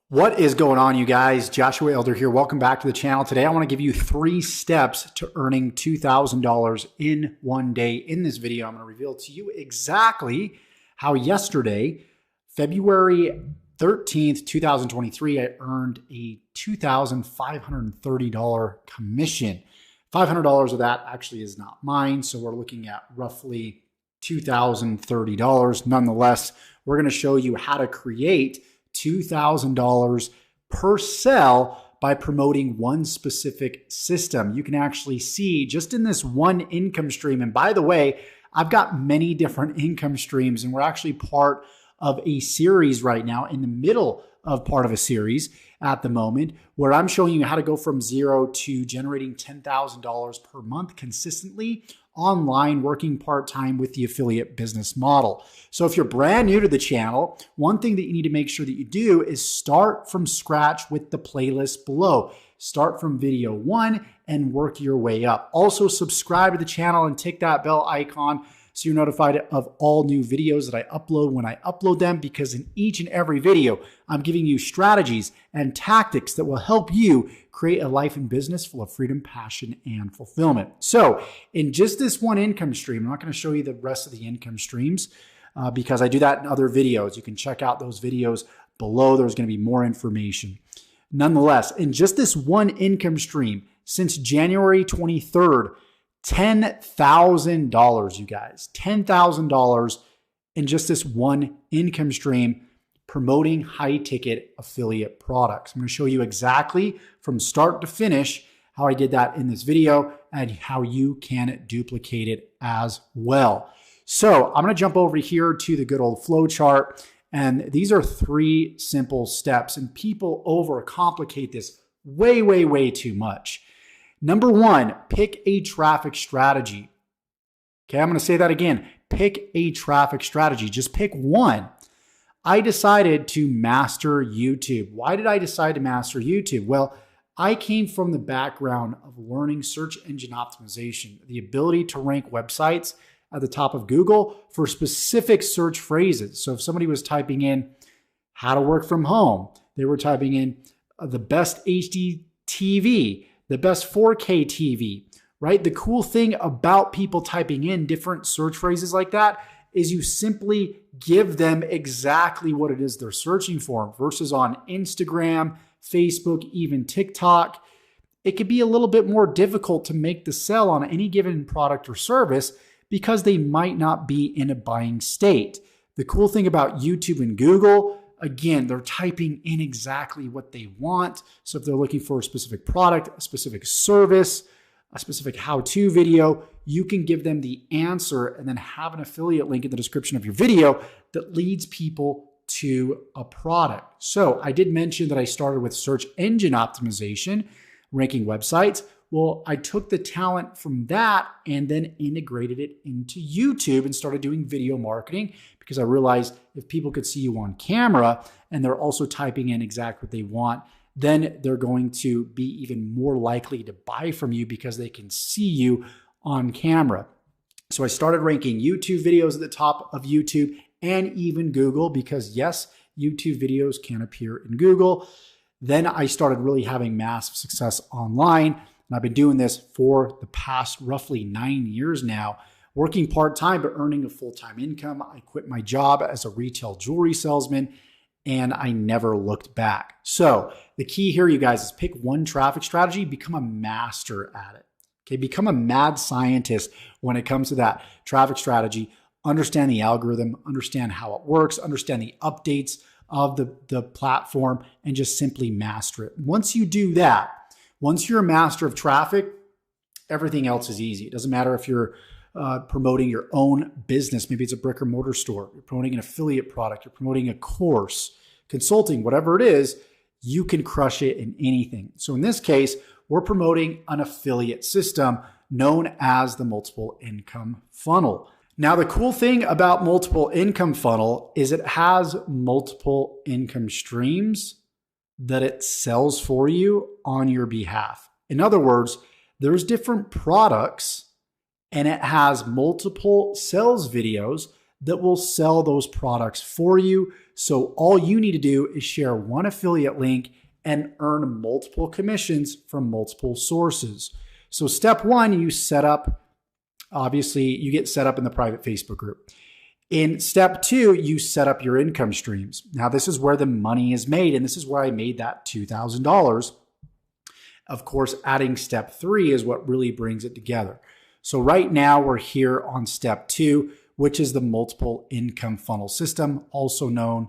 What is going on, you guys? Joshua Elder here. Welcome back to the channel. Today, I want to give you 3 steps to earning $2,000 in one day. In this video, I'm going to reveal to you exactly how yesterday, February 13th, 2023, I earned a $2,530 commission. $500 of that actually is not mine, so we're looking at roughly $2,030. Nonetheless, we're going to show you how to create $2,000 per sale by promoting one specific system. You can actually see just in this one income stream. And by the way, I've got many different income streams, and we're actually part of a series right now, in the middle of part of a series at the moment, where I'm showing you how to go from zero to generating $10,000 per month consistently online, working part-time with the affiliate business model. So if you're brand new to the channel, one thing that you need to make sure that you do is start from scratch with the playlist below. Start from video 1 and work your way up. Also subscribe to the channel and tick that bell icon so you're notified of all new videos that I upload when I upload them, because in each and every video, I'm giving you strategies and tactics that will help you create a life and business full of freedom, passion, and fulfillment. So in just this one income stream, I'm not going to show you the rest of the income streams because I do that in other videos. You can check out those videos below. There's going to be more information. Nonetheless, in just this one income stream, since January 23rd, $10,000, you guys, $10,000 in just this one income stream promoting high-ticket affiliate products. I'm going to show you exactly from start to finish how I did that in this video and how you can duplicate it as well. So I'm going to jump over here to the good old flow chart, and these are 3 simple steps, and people overcomplicate this way, way, way too much. Number 1, pick a traffic strategy. Okay, I'm going to say that again. Pick a traffic strategy. Just pick one. I decided to master YouTube. Why did I decide to master YouTube? Well, I came from the background of learning search engine optimization, the ability to rank websites at the top of Google for specific search phrases. So if somebody was typing in how to work from home, they were typing in the best HD TV, the best 4K TV, right? The cool thing about people typing in different search phrases like that is you simply give them exactly what it is they're searching for, versus on Instagram, Facebook, even TikTok. It could be a little bit more difficult to make the sell on any given product or service because they might not be in a buying state. The cool thing about YouTube and Google, again, they're typing in exactly what they want. So if they're looking for a specific product, a specific service, a specific how-to video, you can give them the answer and then have an affiliate link in the description of your video that leads people to a product. So I did mention that I started with search engine optimization, ranking websites. Well, I took the talent from that and then integrated it into YouTube and started doing video marketing, because I realized if people could see you on camera and they're also typing in exactly what they want, then they're going to be even more likely to buy from you because they can see you on camera. So I started ranking YouTube videos at the top of YouTube and even Google, because yes, YouTube videos can appear in Google. Then I started really having massive success online. And I've been doing this for the past roughly 9 years now, working part-time but earning a full-time income. I quit my job as a retail jewelry salesman and I never looked back. So the key here, you guys, is pick one traffic strategy, become a master at it. Okay, become a mad scientist when it comes to that traffic strategy. Understand the algorithm, understand how it works, understand the updates of the platform, and just simply master it. Once you do that, once you're a master of traffic, everything else is easy. It doesn't matter if you're promoting your own business. Maybe it's a brick or mortar store. You're promoting an affiliate product. You're promoting a course, consulting, whatever it is, you can crush it in anything. So in this case, we're promoting an affiliate system known as the multiple income funnel. Now, the cool thing about multiple income funnel is it has multiple income streams that it sells for you on your behalf. In other words, there's different products and it has multiple sales videos that will sell those products for you. So all you need to do is share one affiliate link and earn multiple commissions from multiple sources. So step one, you set up, obviously you get set up in the private Facebook group. In step two, you set up your income streams. Now this is where the money is made, and this is where I made that $2,000. Of course, adding step three is what really brings it together. So right now we're here on step two, which is the multiple income funnel system, also known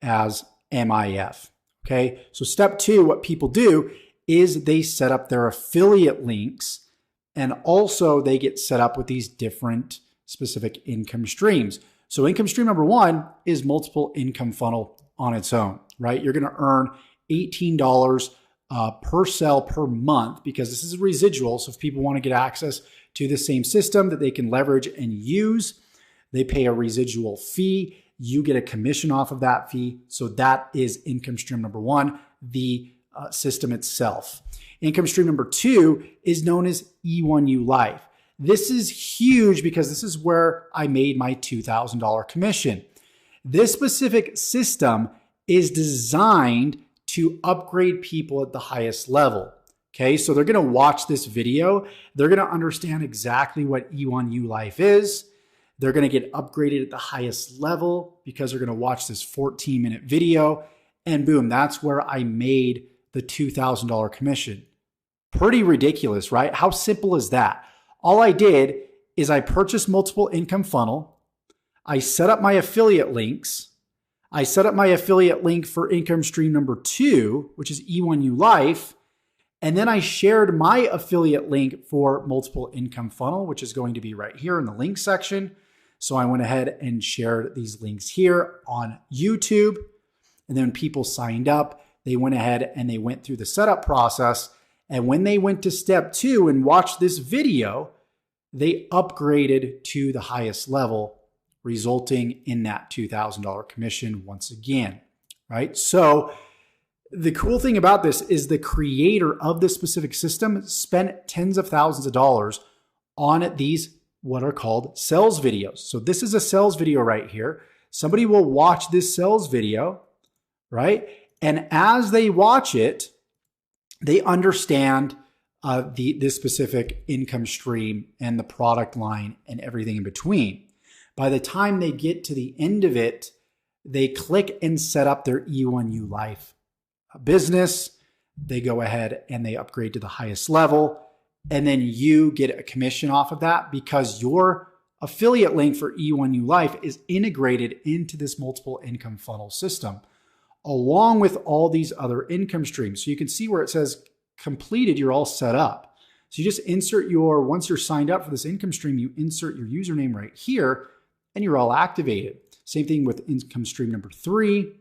as MIF. Okay, so step two, what people do is they set up their affiliate links, and also they get set up with these different specific income streams. So income stream number one is multiple income funnel on its own, right? You're going to earn $18 per sale per month, because this is a residual. So if people want to get access to the same system that they can leverage and use, they pay a residual fee. You get a commission off of that fee. So that is income stream number one, the system itself. Income stream number two is known as E1U Life. This is huge because this is where I made my $2,000 commission. This specific system is designed to upgrade people at the highest level. Okay, so they're going to watch this video. They're going to understand exactly what E1U Life is. They're going to get upgraded at the highest level because they're going to watch this 14-minute video. And boom, that's where I made the $2,000 commission. Pretty ridiculous, right? How simple is that? All I did is I purchased multiple income funnel. I set up my affiliate links. I set up my affiliate link for income stream number two, which is E1U Life. And then I shared my affiliate link for multiple income funnel, which is going to be right here in the link section. So I went ahead and shared these links here on YouTube. And then when people signed up, they went ahead and they went through the setup process. And when they went to step two and watched this video, they upgraded to the highest level, resulting in that $2,000 commission once again, right? So the cool thing about this is the creator of this specific system spent tens of thousands of dollars on these what are called sales videos. So this is a sales video right here. Somebody will watch this sales video, right? And as they watch it, they understand this specific income stream and the product line and everything in between. By the time they get to the end of it, they click and set up their E1U Life business. They go ahead and they upgrade to the highest level. And then you get a commission off of that because your affiliate link for E1U Life is integrated into this multiple income funnel system, along with all these other income streams. So you can see where it says completed, you're all set up. So you just insert once you're signed up for this income stream, you insert your username right here and you're all activated. Same thing with income stream number three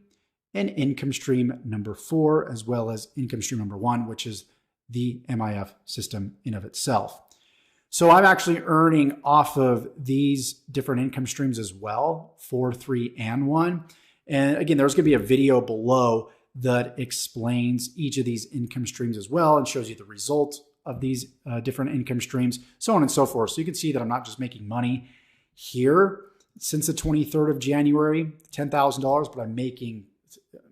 and income stream number four, as well as income stream number one, which is the MIF system in of itself. So I'm actually earning off of these different income streams as well, 4, 3, and 1. And again, there's going to be a video below that explains each of these income streams as well and shows you the result of these different income streams, so on and so forth. So you can see that I'm not just making money here since the 23rd of January, $10,000, but I'm making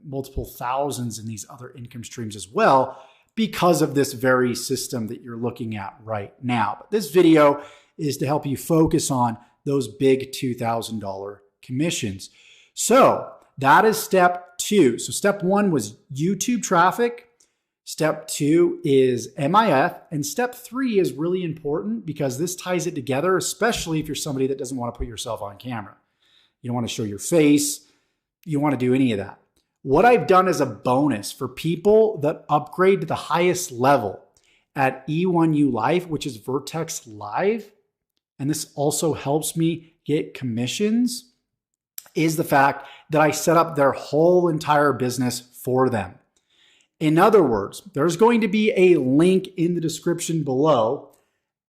multiple thousands in these other income streams as well because of this very system that you're looking at right now. But this video is to help you focus on those big $2,000 commissions. So that is step two. So step one was YouTube traffic. Step two is MIF. And step three is really important because this ties it together, especially if you're somebody that doesn't want to put yourself on camera. You don't want to show your face. You don't want to do any of that. What I've done as a bonus for people that upgrade to the highest level at E1U Life, which is Vertex Live, and this also helps me get commissions, is the fact that I set up their whole entire business for them. In other words, there's going to be a link in the description below,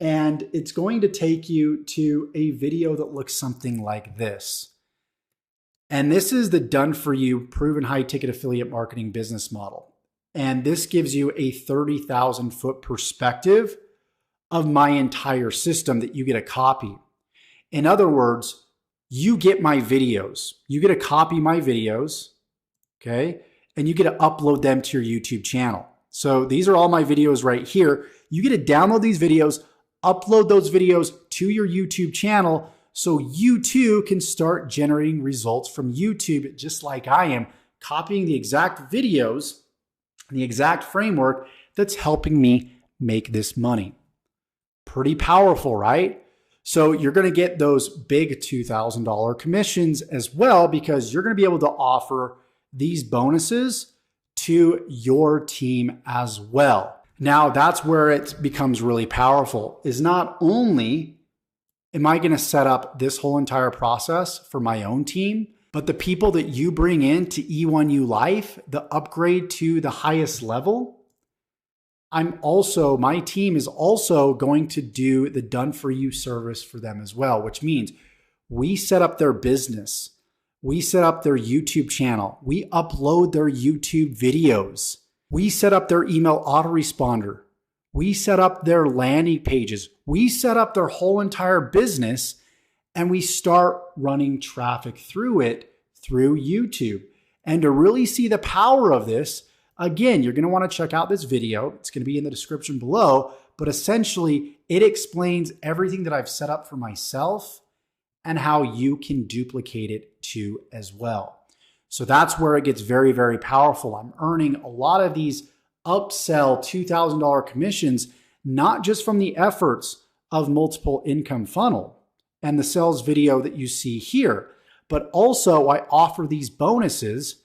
and it's going to take you to a video that looks something like this. And this is the done-for-you proven high-ticket affiliate marketing business model. And this gives you a 30,000-foot perspective of my entire system that you get a copy. In other words, you get my videos. You get to copy my videos, okay? And you get to upload them to your YouTube channel. So these are all my videos right here. You get to download these videos, upload those videos to your YouTube channel so you too can start generating results from YouTube just like I am, copying the exact videos, the exact framework that's helping me make this money. Pretty powerful, right? So you're going to get those big $2,000 commissions as well because you're going to be able to offer these bonuses to your team as well. Now, that's where it becomes really powerful, is not only am I going to set up this whole entire process for my own team, but the people that you bring in to E1U Life, the upgrade to the highest level, my team is also going to do the done for you service for them as well, which means we set up their business. We set up their YouTube channel. We upload their YouTube videos. We set up their email autoresponder. We set up their landing pages. We set up their whole entire business and we start running traffic through it through YouTube. And to really see the power of this, again, you're going to want to check out this video. It's going to be in the description below, but essentially it explains everything that I've set up for myself and how you can duplicate it too as well. So that's where it gets very, very powerful. I'm earning a lot of these upsell $2,000 commissions, not just from the efforts of Multiple Income Funnel and the sales video that you see here, but also I offer these bonuses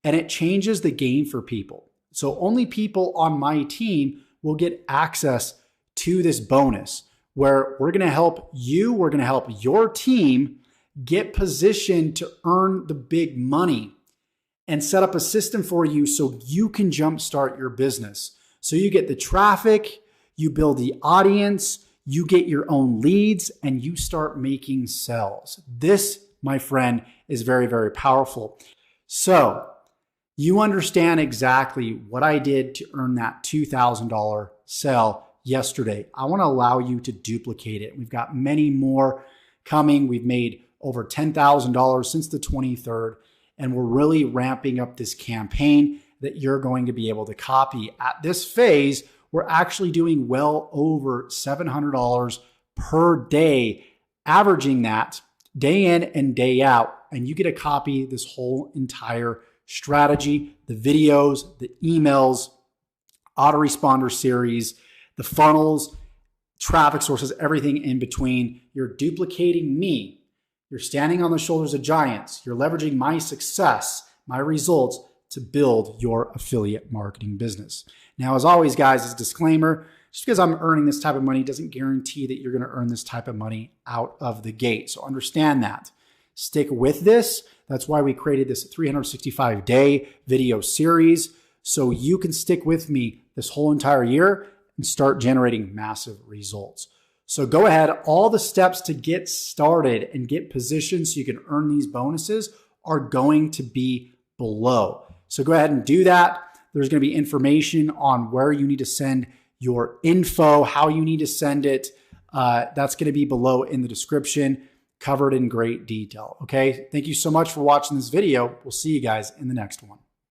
and it changes the game for people. So only people on my team will get access to this bonus where we're going to help you, we're going to help your team get positioned to earn the big money and set up a system for you so you can jumpstart your business. So you get the traffic, you build the audience, you get your own leads, and you start making sales. This, my friend, is very, very powerful. So you understand exactly what I did to earn that $2,000 sale yesterday. I want to allow you to duplicate it. We've got many more coming. We've made over $10,000 since the 23rd, and we're really ramping up this campaign that you're going to be able to copy. At this phase, we're actually doing well over $700 per day, averaging that day in and day out, and you get to copy this whole entire strategy, the videos, the emails, autoresponder series, the funnels, traffic sources, everything in between. You're duplicating me. You're standing on the shoulders of giants. You're leveraging my success, my results to build your affiliate marketing business. Now, as always, guys, as a disclaimer, just because I'm earning this type of money doesn't guarantee that you're going to earn this type of money out of the gate. So understand that. Stick with this. That's why we created this 365-day video series so you can stick with me this whole entire year and start generating massive results. So go ahead. All the steps to get started and get positioned so you can earn these bonuses are going to be below. So go ahead and do that. There's going to be information on where you need to send your info, how you need to send it. That's going to be below in the description, covered in great detail. Okay. Thank you so much for watching this video. We'll see you guys in the next one.